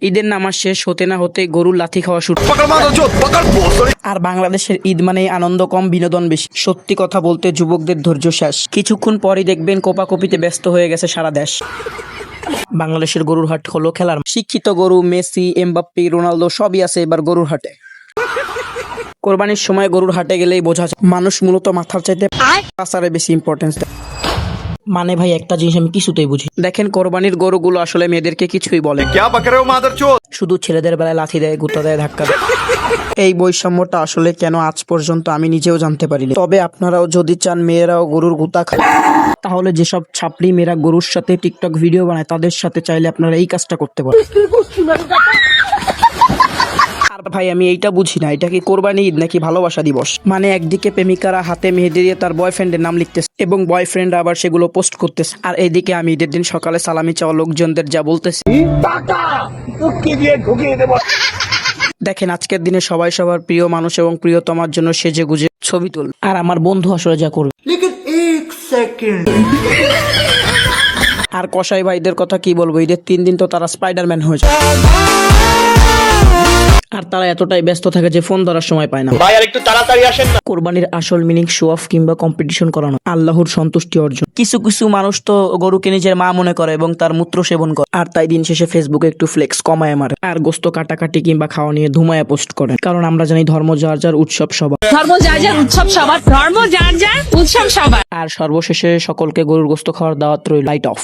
ঈদের নামাজ শেষ হতে না হতে গরুর লাথি খাওয়া শুরু। আর বাংলাদেশের ঈদ মানে আনন্দ কম, বিনোদন বেশি। সত্যি কথা বলতে যুবকদের ধৈর্য শেষ। কিছুক্ষণ পরই দেখবেন কোপাকুপিতে ব্যস্ত হয়ে গেছে সারা দেশ। বাংলাদেশের গরুর হাট হলো খেলার মাঠ। শিক্ষিত গরু, মেসি, এমবাপ্পে, রোনালদো সবই আছে এবার গরুর হাটে। কোরবানির সময় গরুর হাটে গেলেই বোঝা যায় মানুষ মূলত মাথার চাইতে পাছারে বেশি ইম্পর্টেন্স দেয়। মানে ভাই একটা জিনিস আমি কিছুতেই বুঝি। দেখেন কোরবানির গরুগুলো আসলে মেয়েদেরকে কিছুই বলে, শুধু ছেলেদের বেলায় লাথি দেয়, গুতা দেয়, ধাক্কা দেয়। এই বৈষম্যটা আসলে কেন আজ পর্যন্ত আমি নিজেও জানতে পারিনি। তবে আপনারাও যদি চান মেয়েরাও গরুর গুতা খায়, তাহলে যেসব ছাপড়ি মেয়েরা গরুর সাথে টিকটক ভিডিও বানায় তাদের সাথে চাইলে আপনারা এই কাজটা করতে পারেন। আর ভাই আমি এইটা বুঝি না, এটা কি কোরবানি ঈদ নাকি ভালোবাসা দিবস? মানে একদিকে প্রেমিকারা হাতে মেহেদি দিয়ে তার বয়ফ্রেন্ডের নাম লিখতেছে এবং বয়ফ্রেন্ডরা আবার সেগুলো পোস্ট করতেছে, আর এইদিকে আমি ঈদের দিন সকালে সালামি চাওয়া লোকজনদের যা বলতেছি। দেখেন আজকের দিনে সবাই সবার প্রিয় মানুষ এবং প্রিয়তমার জন্য সেজে গুজে ছবি তুল, আর আমার বন্ধু আসলে যা করবে। আর কসাই ভাইদের কথা কি বলবো, ঈদের 3 দিন তো তারা স্পাইডারম্যান হয়ে যায়। আর তারা এতটাই ব্যস্ত থাকে যে ফোন ধরার সময় পায় না। ভাই আর একটু তাড়াতাড়ি আসেন না। কোরবানির আসল মিনিং শো অফ কিংবা কম্পিটিশন করানো, আল্লাহর সন্তুষ্টি অর্জন। কিছু কিছু মানুষ তো গরুকে নিজের মা মনে করে এবং তার মূত্র সেবন করে, আর তাই দিন শেষে ফেসবুকে একটু ফ্লেক্স কমায় মারে আর গোস্ত কাটাকাটি কিংবা খাওয়া নিয়ে ধুমায়া পোস্ট করে। কারণ আমরা জানি ধর্ম যার যার, উৎসব সবার। ধর্ম যার যার, উৎসব সবার। ধর্ম যার যার, উৎসব সবার। আর সর্বশেষে সকলকে গরুর গোস্ত খাওয়ার দাওয়াত রইল। Light off.